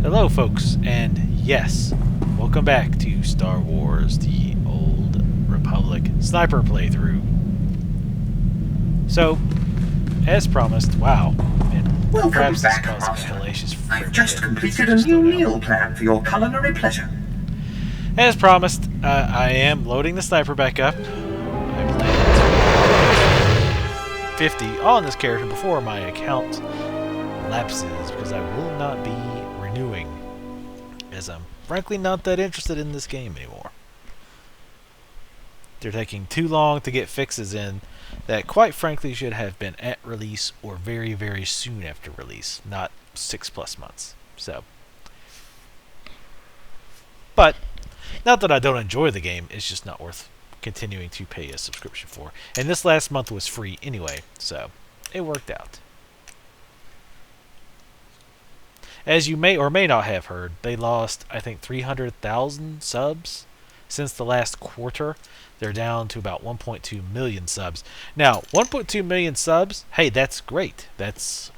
Hello folks, and yes, welcome back to Star Wars The Old Republic Sniper Playthrough. So, as promised, wow, and Welcome perhaps this back, causing a Marksman. hellacious I've just completed a new meal plan for your culinary pleasure. As promised, I am loading the sniper back up. I planned 50 on this character before my account lapses, because I will not be renewing, as I'm frankly not that interested in this game anymore. They're taking too long to get fixes in that quite frankly should have been at release or very, very soon after release, not 6+ months. So, but not that I don't enjoy the game, it's just not worth continuing to pay a subscription for. And this last month was free anyway, so it worked out. As you may or may not have heard, they lost, I think, 300,000 subs since the last quarter. They're down to about 1.2 million subs. Now, 1.2 million subs, hey, that's great. That's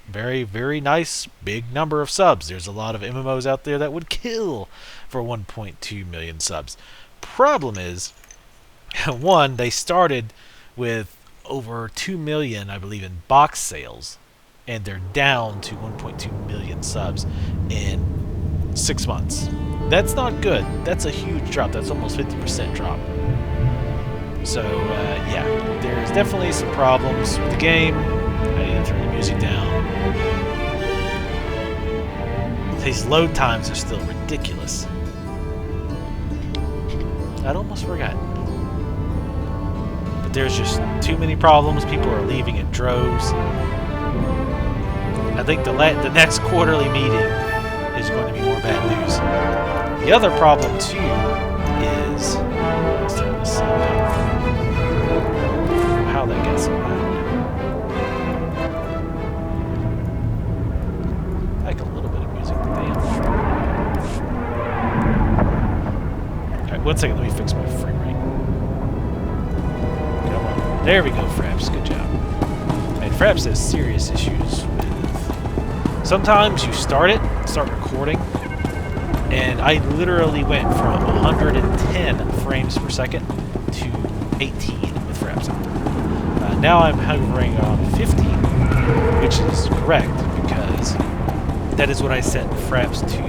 very, very nice, big number of subs. There's a lot of MMOs out there that would kill for 1.2 million subs. Problem is, one, they started with over 2 million, I believe, in box sales, and they're down to 1.2 million subs in 6 months. That's not good. That's a huge drop. That's almost 50% drop. So, yeah, there's definitely some problems with the game. I need to turn the music down. These load times are still ridiculous. I'd almost forgotten. But there's just too many problems. People are leaving in droves. I think the next quarterly meeting is going to be more bad news. The other problem, too, is... Let's turn this up. I don't know how that got so loud. I like a little bit of music, damn. Alright, 1 second, let me fix my frame rate. Come on. There we go, Fraps. Good job. And Fraps has serious issues with... Sometimes you start recording, and I literally went from 110 frames per second to 18 with Fraps on. Now I'm hovering on 15, which is correct, because that is what I set Fraps to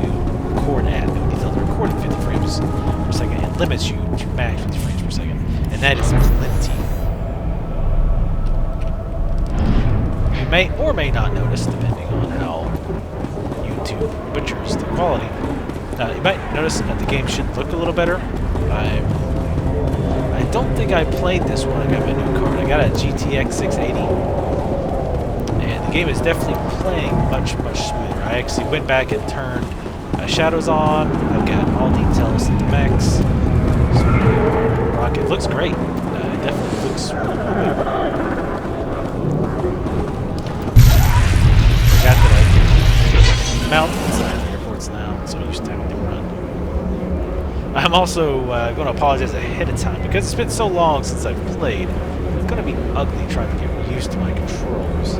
record at. It tells it recording 50 frames per second. It limits you to max 50 frames per second, and that is plenty. You may or may not notice, depending on how YouTube butchers the quality. You might notice that the game should look a little better. I don't think I played this when I got my new card. I got a GTX 680, and the game is definitely playing much, much smoother. I actually went back and turned shadows on. I've got all details at the max. So, rocket looks great. It definitely looks really good. Forgot that I can mount inside the airports now, so I'm used to having to run. I'm also going to apologize ahead of time, because it's been so long since I've played. It's going to be ugly trying to get used to my controls.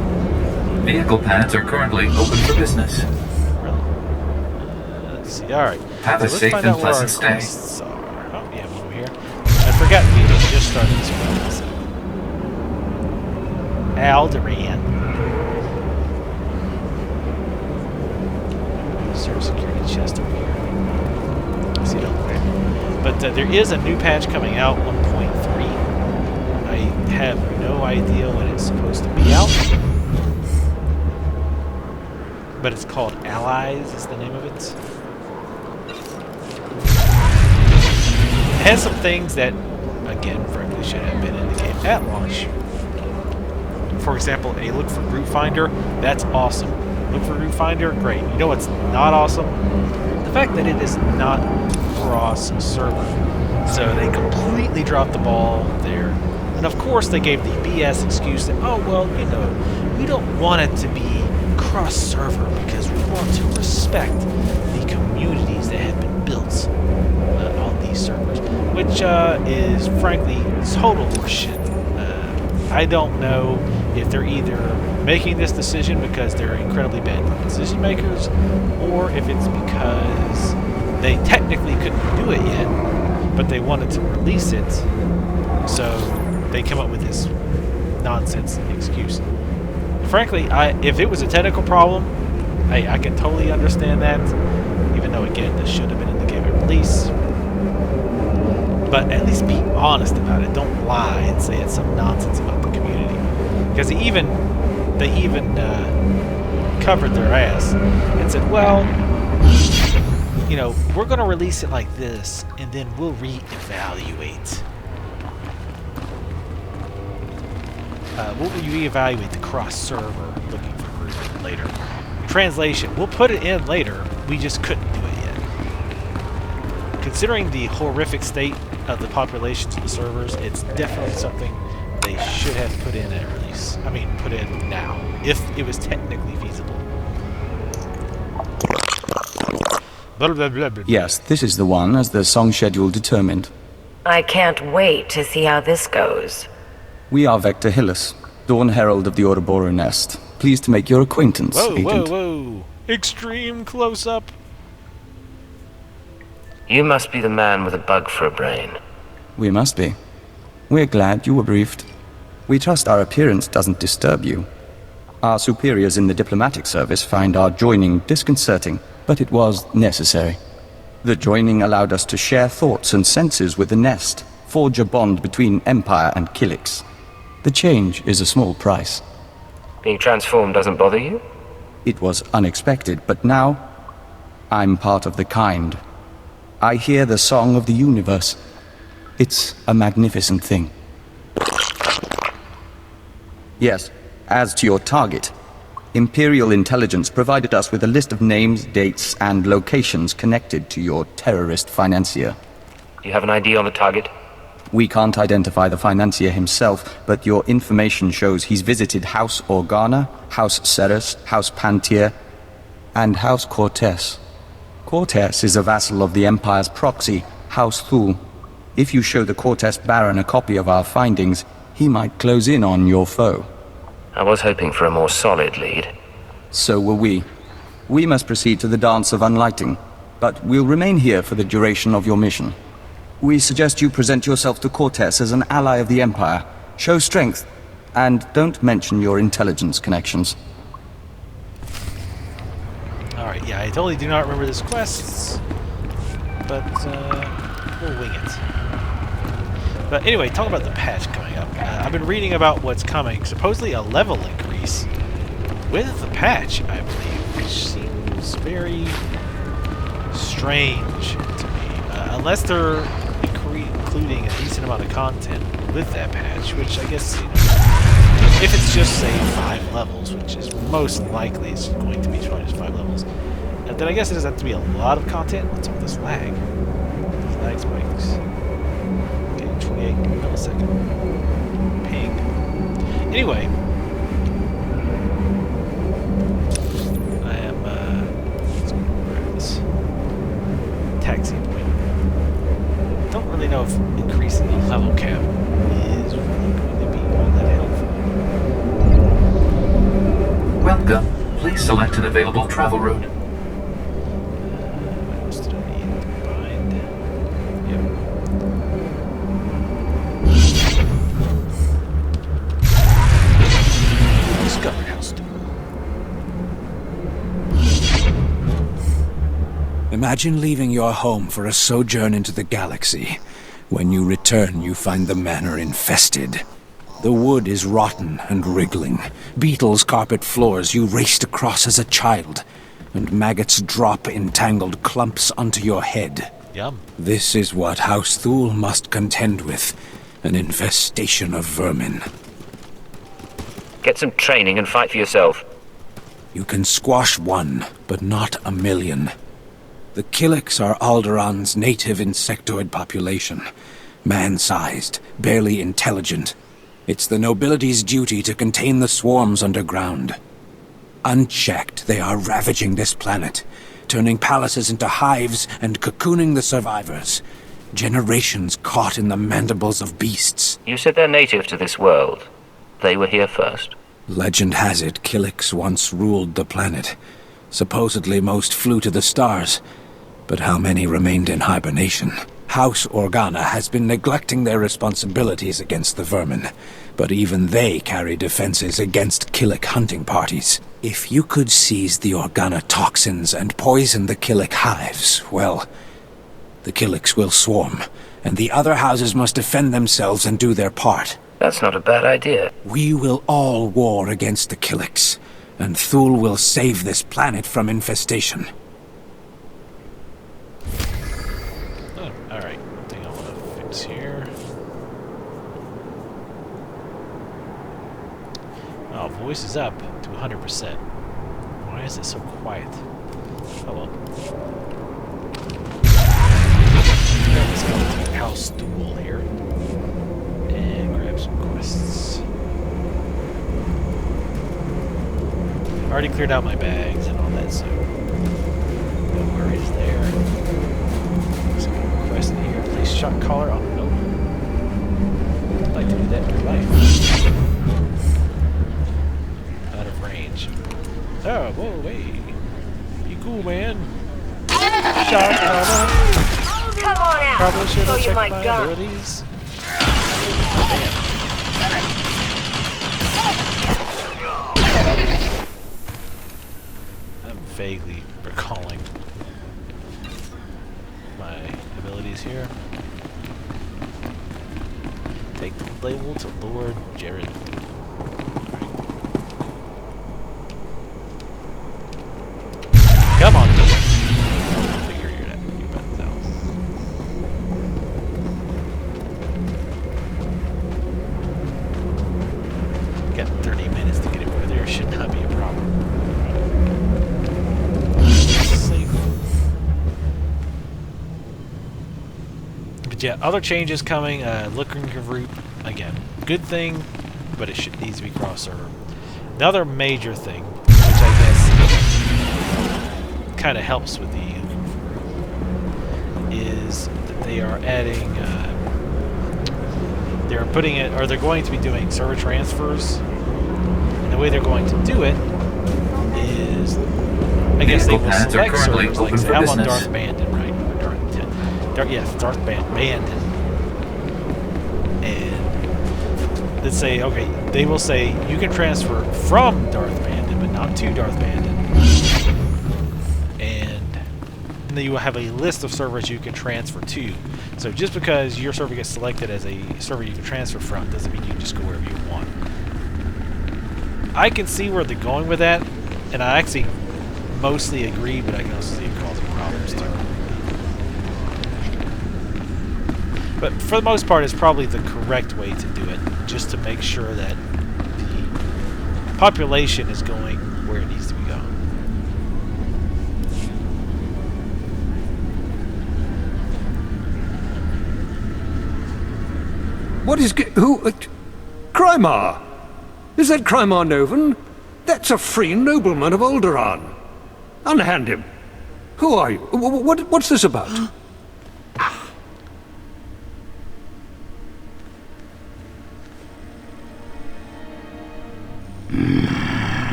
Vehicle pads are currently open for business. Really? Let's see. Alright. Have a safe and pleasant stay. Quests are. Oh, yeah, one over here. I forgot we just started this one. Alderaan. Security chest over here. See it over there. But there is a new patch coming out, 1.3. I have no idea when it's supposed to be out. But it's called Allies, is the name of it. It has some things that, again, frankly, should have been in the game at launch. For example, a look for group finder. That's awesome. Look for Route Finder, great. You know what's not awesome? The fact that it is not cross-server. So they completely dropped the ball there. And of course they gave the BS excuse that, oh, well, you know, we don't want it to be cross-server because we want to respect the communities that have been built on these servers. Which is, frankly, total horseshit. I don't know if they're either making this decision because they're incredibly bad decision makers, or if it's because they technically couldn't do it yet, but they wanted to release it, so they come up with this nonsense excuse. Frankly, if it was a technical problem, I can totally understand that, even though, again, this should have been in the game at release. But at least be honest about it. Don't lie and say it's some nonsense about the community. Because they even covered their ass and said, well, you know, we're going to release it like this, and then we'll reevaluate. We'll reevaluate the cross-server looking for group later. Translation, we'll put it in later, we just couldn't do it yet. Considering the horrific state of the populations of the servers, it's definitely something they should have put in at release. I mean, put in now, if it was technically feasible. Blah, blah, blah, blah. Yes, this is the one, as the song schedule determined. I can't wait to see how this goes. We are Vector Hillis, Dawn Herald of the Ouroboros Nest. Pleased to make your acquaintance, Whoa, Agent. whoa! Extreme close-up. You must be the man with a bug for a brain. We must be. We're glad you were briefed. We trust our appearance doesn't disturb you. Our superiors in the diplomatic service find our joining disconcerting, but it was necessary. The joining allowed us to share thoughts and senses with the Nest, forge a bond between Empire and Kilix. The change is a small price. Being transformed doesn't bother you? It was unexpected, but now I'm part of the kind. I hear the song of the universe. It's a magnificent thing. Yes, as to your target, Imperial Intelligence provided us with a list of names, dates, and locations connected to your terrorist financier. You have an ID on the target? We can't identify the financier himself, but your information shows he's visited House Organa, House Ceres, House Pantier, and House Cortes. Cortes is a vassal of the Empire's proxy, House Thul. If you show the Cortes Baron a copy of our findings, he might close in on your foe. I was hoping for a more solid lead. So were we. We must proceed to the Dance of Unlighting, but we'll remain here for the duration of your mission. We suggest you present yourself to Cortes as an ally of the Empire. Show strength, and don't mention your intelligence connections. Alright, yeah, I totally do not remember this quest, but we'll wing it. But anyway, talk about the patch coming up. I've been reading about what's coming. Supposedly a level increase with the patch, I believe, which seems very strange to me. Unless they're including a decent amount of content with that patch, which I guess, you know, if it's just, say, 5 levels, which is most likely it's going to be just 5 levels, then I guess it doesn't have to be a lot of content. What's up with this lag? These lag spikes. Okay, 28 millisecond ping. Anyway, I am, let's go grab this taxi point. Don't really know if increasing the level cap is really going to be all that helpful. Welcome. Please select an available travel route. What else did I need to bind? Yep. Discovered house door. Imagine leaving your home for a sojourn into the galaxy. When you return, you find the manor infested. The wood is rotten and wriggling. Beetles carpet floors you raced across as a child, and maggots drop in tangled clumps onto your head. Yum. This is what House Thul must contend with, an infestation of vermin. Get some training and fight for yourself. You can squash one, but not a million. The Kilix are Alderaan's native insectoid population. Man-sized, barely intelligent. It's the nobility's duty to contain the swarms underground. Unchecked, they are ravaging this planet, turning palaces into hives and cocooning the survivors. Generations caught in the mandibles of beasts. You said they're native to this world. They were here first. Legend has it Killiks once ruled the planet. Supposedly most flew to the stars, but how many remained in hibernation? House Organa has been neglecting their responsibilities against the vermin, but even they carry defenses against Killik hunting parties. If you could seize the Organa toxins and poison the Killik hives, well, the Killiks will swarm, and the other houses must defend themselves and do their part. That's not a bad idea. We will all war against the Killiks, and Thule will save this planet from infestation. Oh, alright. Thing I want to fix here. Oh, voice is up to 100%. Why is it so quiet? Oh well. Let's go to House Stool here. And grab some quests. I already cleared out my bags and all that, so no worries there. Let's get a quest in here. Place shot collar. Oh no. I'd like to do that in real life. Out of range. Oh, whoa, wait. You cool, man. Shot collar. Come on out. Probably should Show have you checked my my gun. abilities. Damn. I'm vaguely recalling my abilities here. Take the label to Lord Jared. Come on, figure it out. You better know. Got 30 minutes to get it over there. Should not be a problem. Safe. But yeah, other changes coming. Looking route again. Good thing, but it needs to be cross-server. Another major thing, which I guess kind of helps with the is that they are adding, they're putting it, or they're going to be doing server transfers. And the way they're going to do it is, I guess they will select servers. Like say, I'm on Darth Bandon, right? Or Darth Bandon. And let's say, okay, they will say you can transfer from Darth Bandon, but not to Darth Bandon. And then you will have a list of servers you can transfer to. So just because your server gets selected as a server you can transfer from doesn't mean you can just go wherever you want. I can see where they're going with that, and I actually mostly agree, but I can also see it causing problems too. But for the most part, it's probably the correct way to do it, just to make sure that the population is going where it needs to be going. What is... who... Krymar? Is that Krymar Novan? That's a free nobleman of Alderaan. Unhand him. Who are you? What's this about?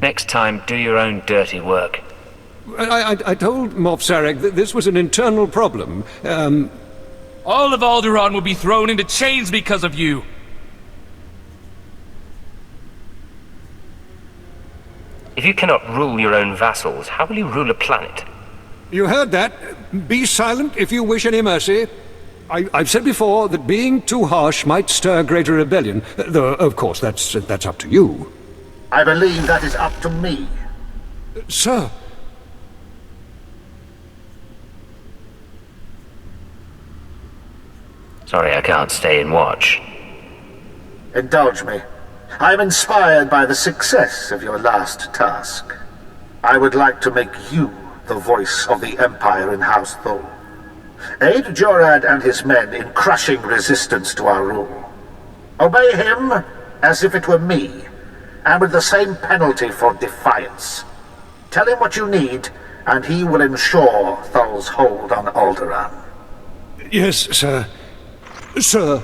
Next time, do your own dirty work. I told Moff Sarek that this was an internal problem. All of Alderaan will be thrown into chains because of you! If you cannot rule your own vassals, how will you rule a planet? You heard that. Be silent if you wish any mercy. I've said before that being too harsh might stir greater rebellion, though, of course, that's up to you. I believe that is up to me. Sir. Sorry, I can't stay and watch. Indulge me. I am inspired by the success of your last task. I would like to make you the voice of the Empire in House Thul. Aid Jorad and his men in crushing resistance to our rule. Obey him as if it were me, and with the same penalty for defiance. Tell him what you need, and he will ensure Thul's hold on Alderaan. Yes, sir. Sir.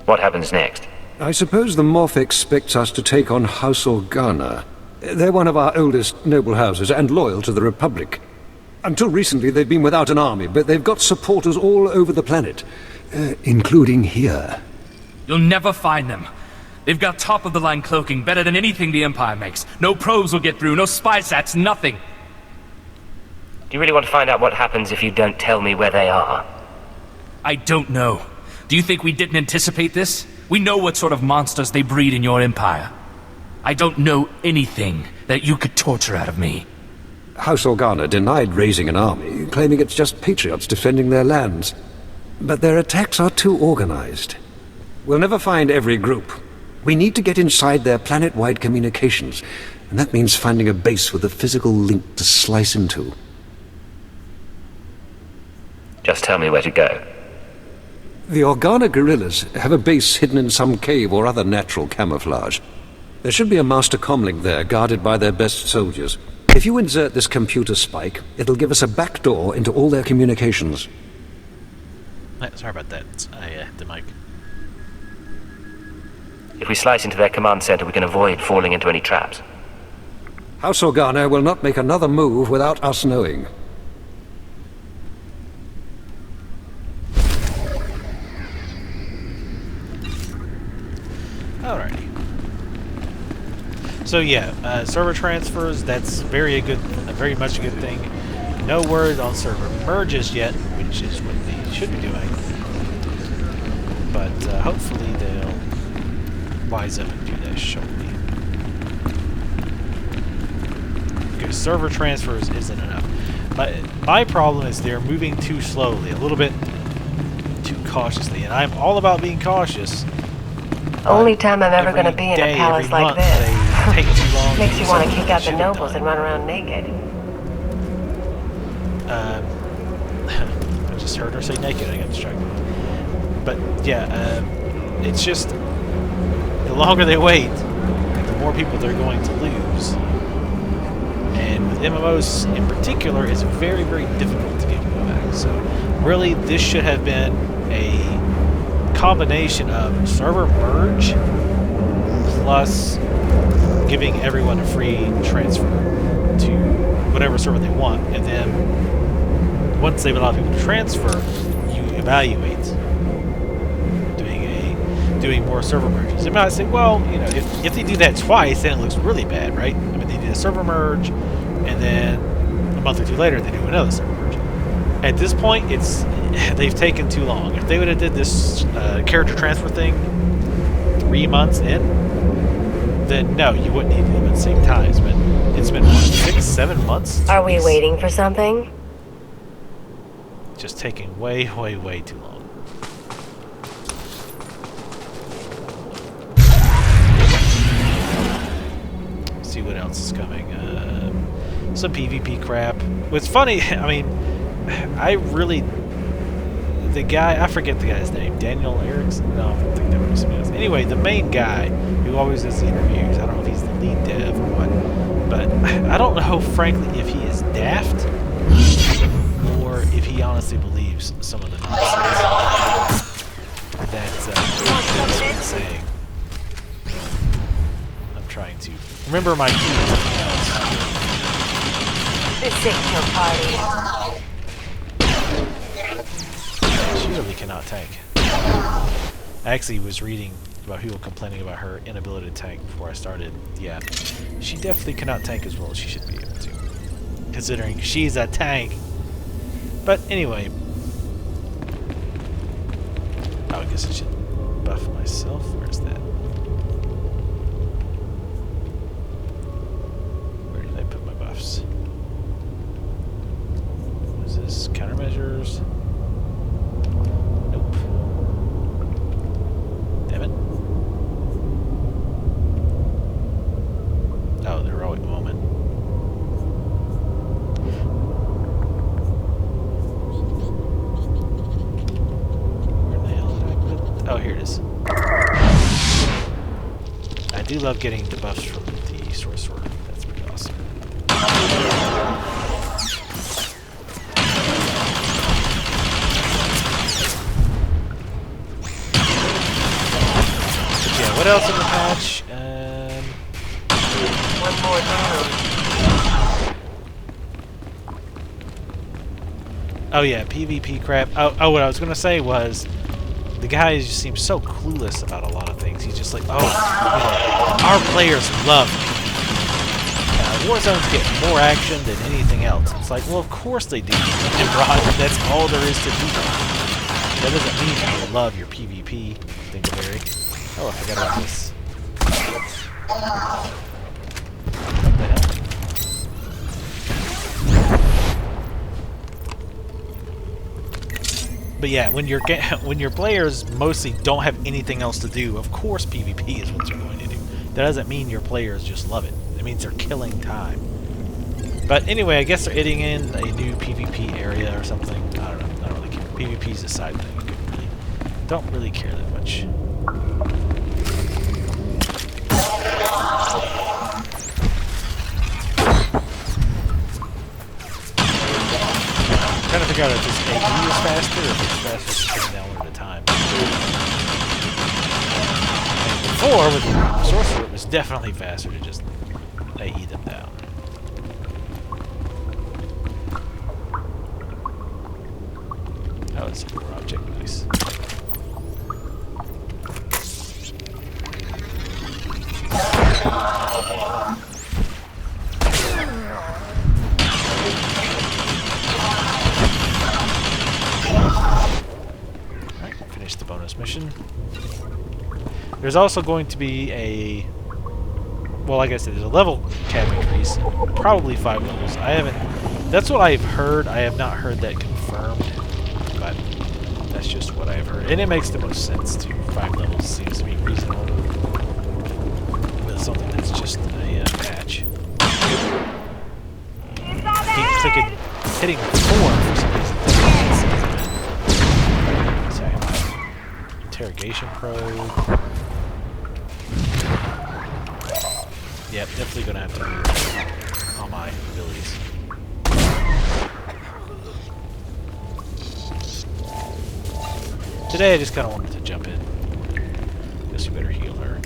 What happens next? I suppose the Morph expects us to take on House Organa. They're one of our oldest noble houses and loyal to the Republic. Until recently, they've been without an army, but they've got supporters all over the planet, including here. You'll never find them. They've got top-of-the-line cloaking, better than anything the Empire makes. No probes will get through, no spy sats, nothing. Do you really want to find out what happens if you don't tell me where they are? I don't know. Do you think we didn't anticipate this? We know what sort of monsters they breed in your Empire. I don't know anything that you could torture out of me. House Organa denied raising an army, claiming it's just patriots defending their lands. But their attacks are too organized. We'll never find every group. We need to get inside their planet-wide communications, and that means finding a base with a physical link to slice into. Just tell me where to go. The Organa guerrillas have a base hidden in some cave or other natural camouflage. There should be a master comlink there, guarded by their best soldiers. If you insert this computer spike, it'll give us a backdoor into all their communications. Sorry about that. The mic. If we slice into their command center, we can avoid falling into any traps. House Organa will not make another move without us knowing. Alrighty. So yeah, server transfers, that's very much a good thing. No word on server merges yet, which is what they should be doing. But hopefully they'll wise up and do that shortly. Because server transfers isn't enough. My problem is they're moving too slowly, a little bit too cautiously, and I'm all about being cautious. Only time I'm ever going to be in a palace like this. Take too long. Makes you want to kick out the nobles and run around naked. I just heard her say naked. I got distracted. But yeah, it's just the longer they wait, the more people they're going to lose. And with MMOs in particular, it's very, very difficult to get people back. So really, this should have been a combination of server merge plus giving everyone a free transfer to whatever server they want, and then once they've allowed people to transfer, you evaluate doing more server merges. They might say, well, you know, if they do that twice, then it looks really bad, right? I mean, they did a server merge, and then a month or two later, they do another server merge. At this point, they've taken too long. If they would have did this character transfer thing 3 months in, then no, you wouldn't need to do them at the same times. But it's been, what, 6, 7 months? Are we waiting for something? Just taking way, way, way too long. Let's see what else is coming. Some PvP crap. What's funny, I mean, the guy, I forget the guy's name, Daniel Erickson? No, I don't think that was somebody else. Anyway, the main guy who always does the interviews, I don't know if he's the lead dev or what, but I don't know, frankly, if he is daft or if he honestly believes some of the nonsense that he's saying. I'm trying to remember my key. This ain't your party. She really cannot tank. I actually was reading about people complaining about her inability to tank before I started. Yeah, she definitely cannot tank as well as she should be able to, considering she's a tank. But anyway, I guess I should buff myself. Where's that? Where did I put my buffs? What is this? Countermeasures? Nope. Damn it. Oh, the heroic moment. Where the hell did I put it? Oh, here it is. I do love getting the buffs from the sorcerer. That's pretty awesome. else in the patch? One more down. Oh yeah, PvP crap. Oh, what I was gonna say was, the guy just seems so clueless about a lot of things. He's just like, oh, our players love Warzones get more action than anything else. It's like, well, of course they do. And Rod, that's all there is to do. That doesn't mean you love your PvP, Dingleberry. Oh, I forgot about this. What the hell? But yeah, when your players mostly don't have anything else to do, of course PvP is what they're going to do. That doesn't mean your players just love it. It means they're killing time. But anyway, I guess they're adding in a new PvP area or something. I don't know. I don't really care. PvP's a side thing. Don't really care that much. I'm trying to figure out if this AE is faster or if it's faster to take down one at a time. And before, with the sorcerer, it was definitely faster to just AE them down. Oh, it's a super object. Nice. Alright, finish the bonus mission. There's also going to be a... Well, like I said, there's a level cap increase. Probably 5 levels. I haven't... That's what I've heard. I have not heard that confirmed. But that's just what I've heard. And it makes the most sense, too. 5 levels seems to be reasonable. With something that's just a patch. Hitting 4 for some reason. Sorry, my interrogation probe. Yep, definitely gonna have to use all my abilities. Today I just kinda wanted to jump in. Guess we better heal her.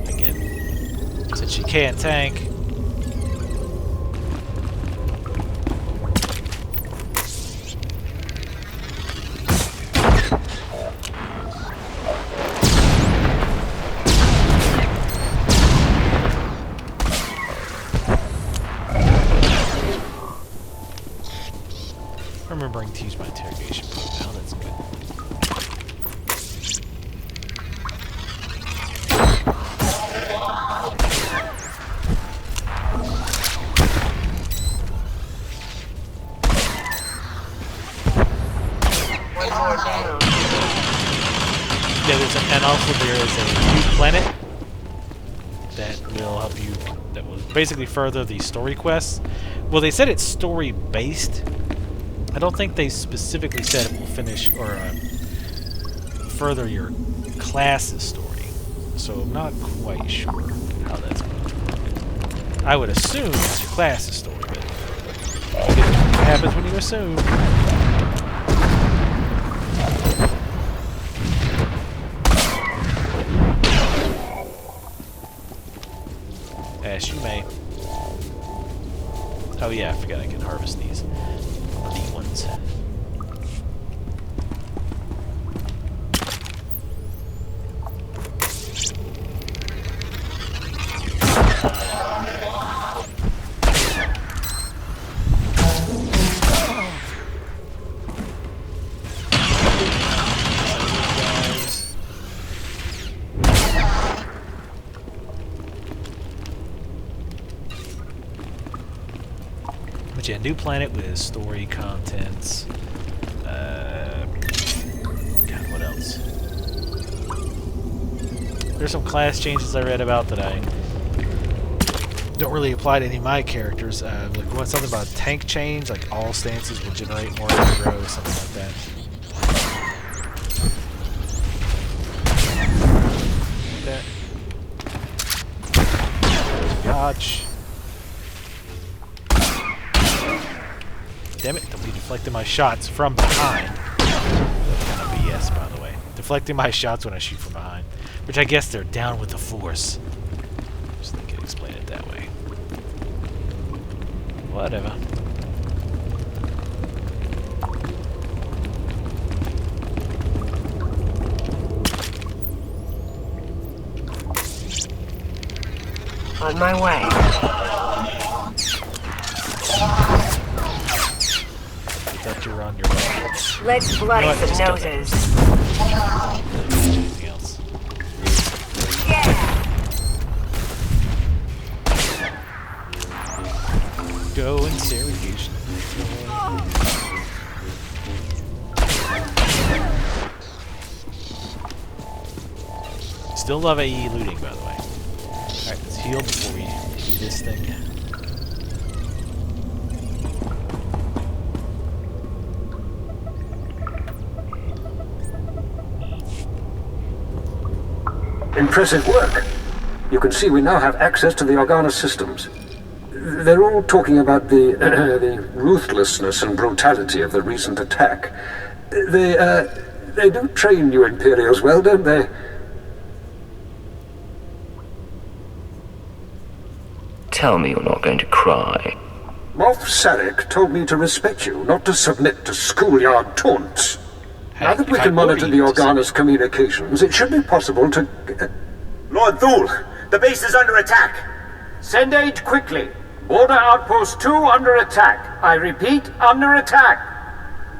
Again. Since she can't tank. Remembering to use my interrogation probe now, that's good. One more down. Yeah, and also there is a new planet that will help you, that will basically further the story quests. Well, they said it's story-based. I don't think they specifically said it will finish or further your class's story, so I'm not quite sure how that's going to work. I would assume it's your class's story, but what happens when you assume? As you may. Oh yeah, I forgot I can harvest these. Ones. But yeah, new planet with story contents. God, what else? There's some class changes I read about that I don't really apply to any of my characters. Like want something about tank change, like all stances will generate more aggro, something like that. Gotch. Damn it, don't be deflecting my shots from behind. Kind of BS, by the way. Deflecting my shots when I shoot from behind. Which I guess they're down with the Force. So they can explain it that way. Whatever. On my way. I thought you were on your way. Let's bloody You know what, some just noses. Anything else? Go interrogation. Still love AE looting, by the way. Alright, let's heal before we do this thing. Impressive work. You can see we now have access to the Organa systems. They're all talking about the ruthlessness and brutality of the recent attack. They do train you Imperials well, don't they? Tell me you're not going to cry. Moff Sarek told me to respect you, not to submit to schoolyard taunts. Now that we can monitor the Organa's communications, it should be possible to... Lord Thule, the base is under attack. Send aid quickly. Border Outpost 2 under attack. I repeat, under attack.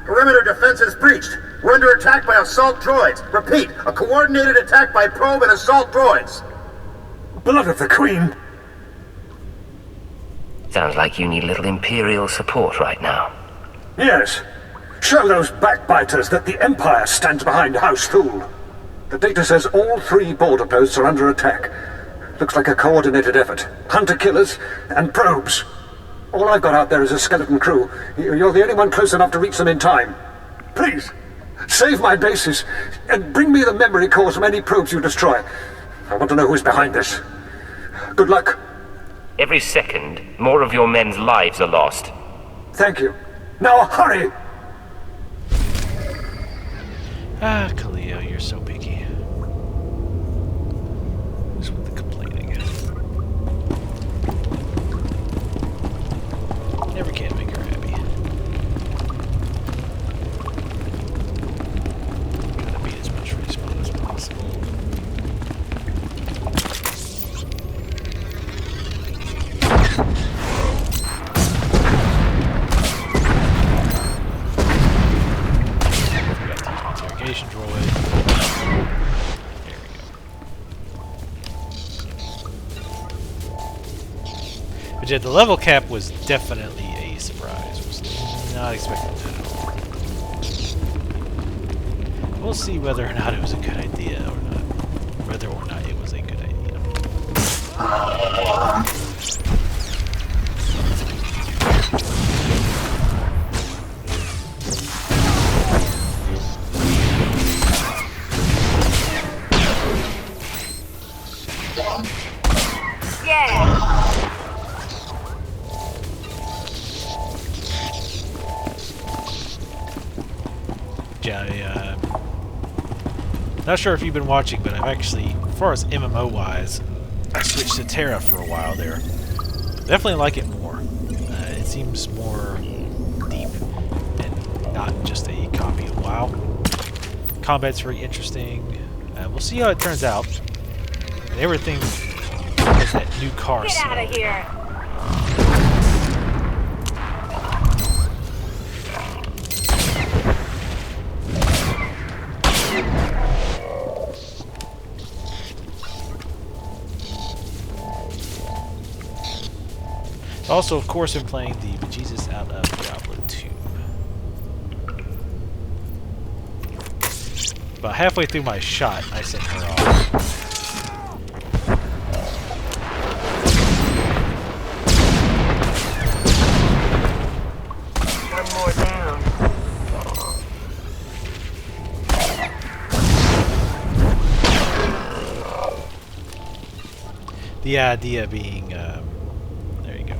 Perimeter defenses breached. We're under attack by assault droids. Repeat, a coordinated attack by probe and assault droids. Blood of the Queen! Sounds like you need a little Imperial support right now. Yes. Show those backbiters that the Empire stands behind House Thule. The data says all 3 border posts are under attack. Looks like a coordinated effort. Hunter-killers and probes. All I've got out there is a skeleton crew. You're the only one close enough to reach them in time. Please, save my bases, and bring me the memory cores from any probes you destroy. I want to know who's behind this. Good luck. Every second, more of your men's lives are lost. Thank you. Now hurry! Ah, Khalil, you're so picky. Who's with the complaining? Never can make her happy. Gotta beat as much respawn as possible. Interrogation droid. There we go. But yeah, the level cap was definitely a surprise. Was not expecting that at all. We'll see whether or not it was a good idea or not. Whether or not it was a good idea. Yeah, not sure if you've been watching, but I've actually, as far as MMO-wise, I switched to Terra for a while there. Definitely like it more. It seems more deep and not just a copy of WoW. Combat's very interesting. We'll see how it turns out. And everything has that new car. Get out of here! Also, of course, been playing the bejesus out of Diablo 2. About halfway through my shot, I sent her off. One more down. The idea being, there you go.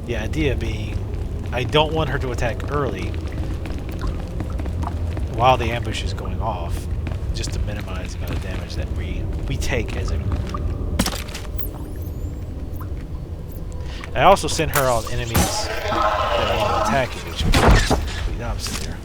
The idea being, I don't want her to attack early while the ambush is going off, just to minimize minimize the amount of damage that we take as a group. I also send her on enemies that want to attack you, which is the complete opposite here.